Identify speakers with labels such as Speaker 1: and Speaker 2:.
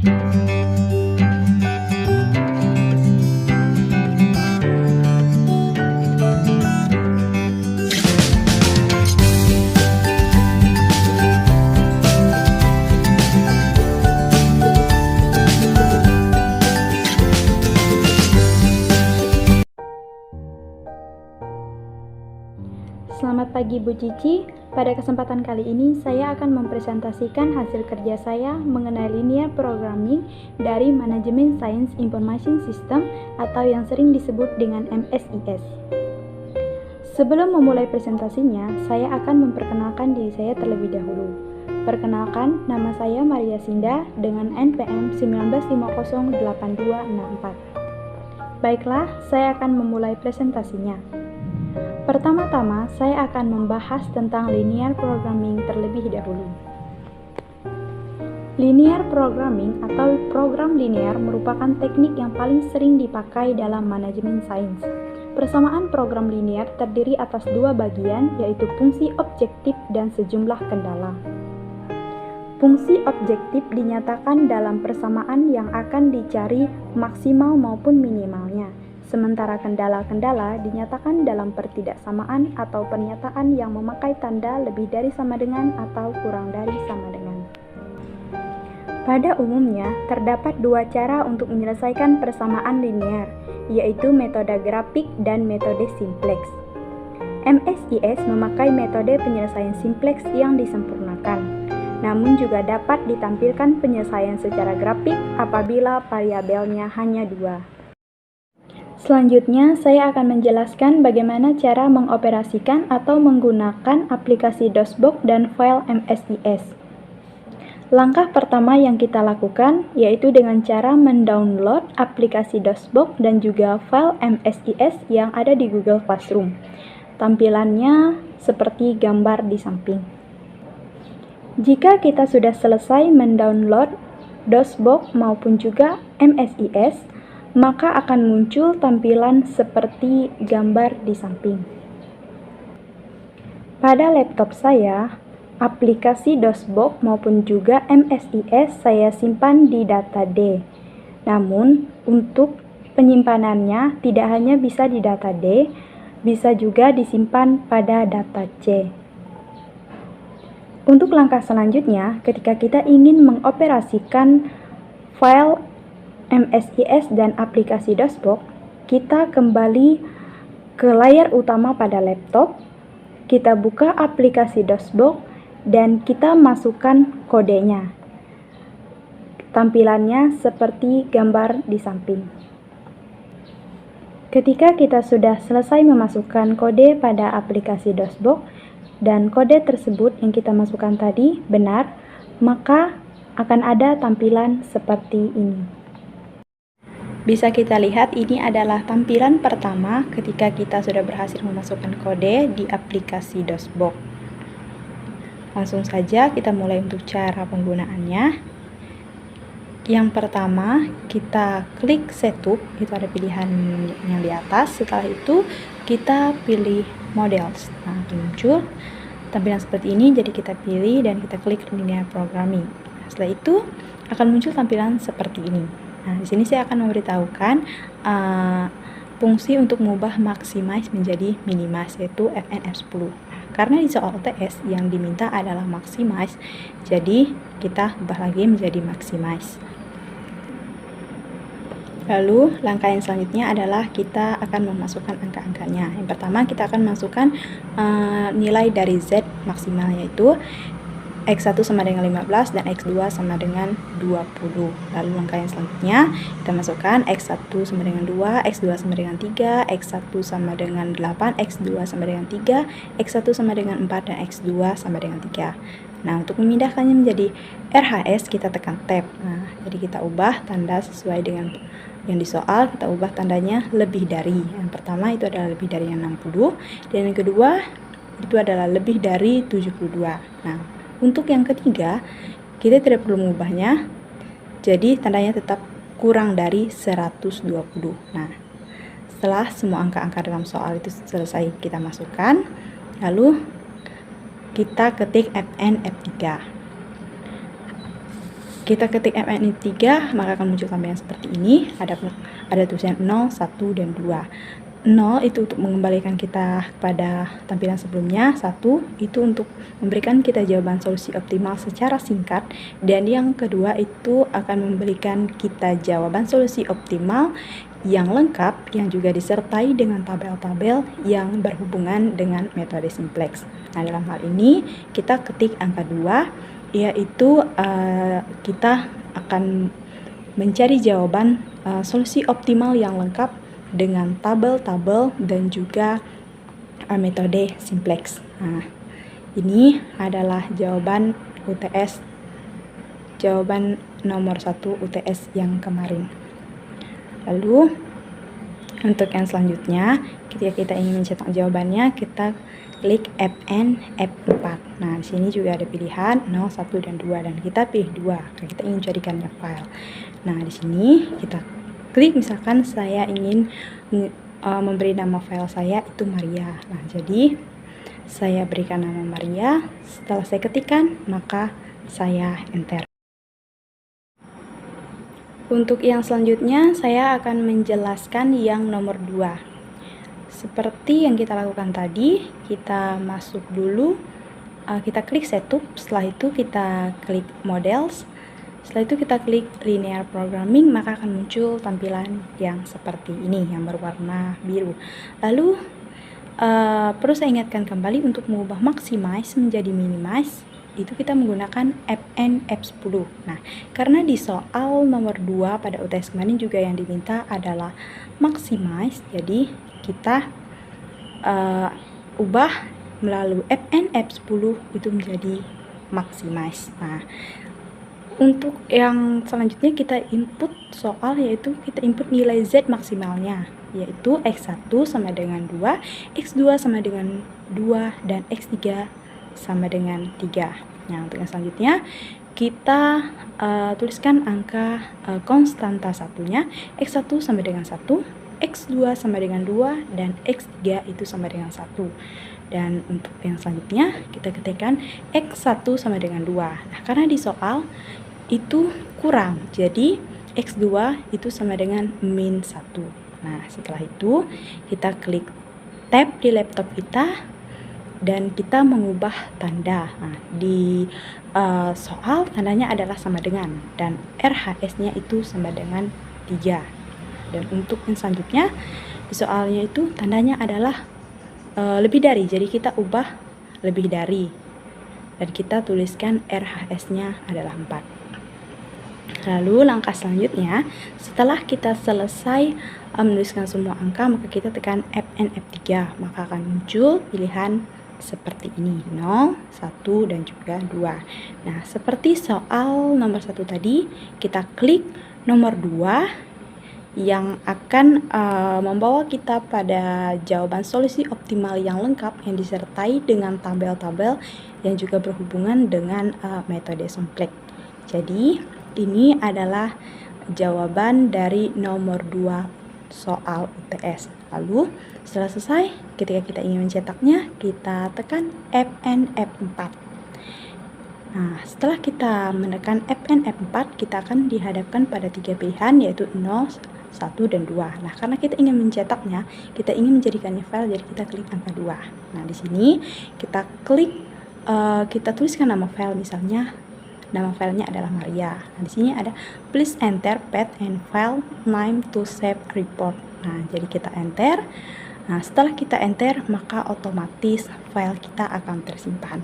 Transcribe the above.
Speaker 1: Selamat pagi Bu Cici. Pada kesempatan kali ini saya akan mempresentasikan hasil kerja saya mengenai linear programming dari Manajemen Sains Information System atau yang sering disebut dengan MSIS. Sebelum memulai presentasinya, saya akan memperkenalkan diri saya terlebih dahulu. Perkenalkan, nama saya Maria Sinda dengan NPM 19508264. Baiklah, saya akan memulai presentasinya. Pertama-tama, saya akan membahas tentang linear programming terlebih dahulu. Linear programming atau program linear merupakan teknik yang paling sering dipakai dalam manajemen sains. Persamaan program linear terdiri atas dua bagian, yaitu fungsi objektif dan sejumlah kendala. Fungsi objektif dinyatakan dalam persamaan yang akan dicari maksimal maupun minimalnya. Sementara kendala-kendala dinyatakan dalam pertidaksamaan atau pernyataan yang memakai tanda lebih dari sama dengan atau kurang dari sama dengan. Pada umumnya, terdapat dua cara untuk menyelesaikan persamaan linear, yaitu metode grafik dan metode simplex. MSIS memakai metode penyelesaian simplex yang disempurnakan, namun juga dapat ditampilkan penyelesaian secara grafik apabila variabelnya hanya dua. Selanjutnya, saya akan menjelaskan bagaimana cara mengoperasikan atau menggunakan aplikasi DOSBox dan file MSIS. Langkah pertama yang kita lakukan yaitu dengan cara mendownload aplikasi DOSBox dan juga file MSIS yang ada di Google Classroom. Tampilannya seperti gambar di samping. Jika kita sudah selesai mendownload DOSBox maupun juga MSIS, maka akan muncul tampilan seperti gambar di samping. Pada laptop saya, aplikasi DOSBox maupun juga MSIS saya simpan di data D. Namun, untuk penyimpanannya tidak hanya bisa di data D, bisa juga disimpan pada data C. Untuk langkah selanjutnya, ketika kita ingin mengoperasikan file MSIS dan aplikasi DOSBox, kita kembali ke layar utama pada laptop, kita buka aplikasi DOSBox, dan kita masukkan kodenya. Tampilannya seperti gambar di samping. Ketika kita sudah selesai memasukkan kode pada aplikasi DOSBox, dan kode tersebut yang kita masukkan tadi benar, maka akan ada tampilan seperti ini. Bisa kita lihat ini adalah tampilan pertama ketika kita sudah berhasil memasukkan kode di aplikasi DOSBox. Langsung saja kita mulai untuk cara penggunaannya. Yang pertama, kita klik setup, itu ada pilihan yang di atas. Setelah itu kita pilih models. Nah, muncul tampilan seperti ini, jadi kita pilih dan kita klik linear programming. Setelah itu akan muncul tampilan seperti ini. Nah, di sini saya akan memberitahukan fungsi untuk mengubah maximize menjadi minimize, yaitu Fn F10. Karena di soal UTS yang diminta adalah maximize, jadi kita ubah lagi menjadi maximize. Lalu langkah yang selanjutnya adalah kita akan memasukkan angka-angkanya. Yang pertama kita akan masukkan nilai dari Z maksimal, yaitu X1 sama dengan 15 dan X2 sama dengan 20. Lalu langkah yang selanjutnya kita masukkan X1 sama dengan 2, X2 sama dengan 3, X1 sama dengan 8, X2 sama dengan 3, X1 sama dengan 4, dan X2 sama dengan 3. Nah, untuk memindahkannya menjadi RHS kita tekan Tab. Nah, jadi kita ubah tanda sesuai dengan yang di soal, kita ubah tandanya lebih dari. Yang pertama itu adalah lebih dari yang 60, dan yang kedua itu adalah lebih dari 72. Nah, untuk yang ketiga, kita tidak perlu mengubahnya, jadi tandanya tetap kurang dari 120. Nah, setelah semua angka-angka dalam soal itu selesai kita masukkan, lalu kita ketik Fn F3. kita ketik fn3, maka akan muncul tampilan seperti ini. Ada tulisan 0, 1, dan 2. 0 itu untuk mengembalikan kita pada tampilan sebelumnya. 1 itu untuk memberikan kita jawaban solusi optimal secara singkat. Dan yang kedua itu akan memberikan kita jawaban solusi optimal yang lengkap, yang juga disertai dengan tabel-tabel yang berhubungan dengan metode simplex. Nah, dalam hal ini kita ketik angka 2, yaitu kita akan mencari jawaban solusi optimal yang lengkap dengan tabel-tabel dan juga metode simplex. Nah, ini adalah jawaban UTS, jawaban nomor 1 UTS yang kemarin. Lalu untuk yang selanjutnya, ketika kita ingin mencetak jawabannya, kita klik Fn F4. Nah, di sini juga ada pilihan 0, 1, dan 2, dan kita pilih 2 karena kita ingin jadikannya file. Nah, di sini kita klik, misalkan saya ingin memberi nama file saya itu Maria. Nah, jadi saya berikan nama Maria. Setelah saya ketikkan, maka saya enter. Untuk yang selanjutnya, saya akan menjelaskan yang nomor 2. Seperti yang kita lakukan tadi, kita masuk dulu, kita klik setup, setelah itu kita klik models, setelah itu kita klik linear programming, maka akan muncul tampilan yang seperti ini, yang berwarna biru. Lalu, perlu saya ingatkan kembali untuk mengubah maximize menjadi minimize, itu kita menggunakan Fn F10. Nah, karena di soal nomor 2 pada UTS kemarin juga yang diminta adalah maximize, jadi kita ubah melalui Fn F10 itu menjadi maximize. Nah, untuk yang selanjutnya kita input soal, yaitu kita input nilai Z maksimalnya, yaitu X1 sama dengan 2, X2 sama dengan 2, dan X3 sama dengan 3. Nah, untuk yang selanjutnya kita tuliskan angka konstanta satunya, X1 sama dengan 1, X2 sama dengan 2, dan X3 itu sama dengan 1. Dan untuk yang selanjutnya kita ketikkan X1 sama dengan 2. Nah, karena di soal itu kurang, jadi X2 itu sama dengan min 1. Nah, setelah itu kita klik tab di laptop kita dan kita mengubah tanda. Nah, di soal tandanya adalah sama dengan, dan RHS-nya itu sama dengan 3. Dan untuk yang selanjutnya, di soalnya itu tandanya adalah lebih dari, jadi kita ubah lebih dari, dan kita tuliskan RHS-nya adalah 4. Lalu langkah selanjutnya, setelah kita selesai menuliskan semua angka, maka kita tekan Fn F3, maka akan muncul pilihan seperti ini, 0, 1, dan juga 2. Nah, seperti soal nomor 1 tadi, kita klik nomor 2 yang akan membawa kita pada jawaban solusi optimal yang lengkap yang disertai dengan tabel-tabel yang juga berhubungan dengan metode simplex. Jadi, ini adalah jawaban dari nomor 2 soal UTS. Lalu setelah selesai, ketika kita ingin mencetaknya, kita tekan Fn F4. Nah, setelah kita menekan Fn F4, kita akan dihadapkan pada 3 pilihan, yaitu 0, 1, dan 2. Nah, karena kita ingin mencetaknya, kita ingin menjadikannya file, jadi kita klik angka 2. Nah, di sini kita klik, kita tuliskan nama file, misalnya nama filenya adalah Maria. Nah, di sini ada please enter path and file name to save report. Nah, jadi kita enter. Nah, setelah kita enter, maka otomatis file kita akan tersimpan.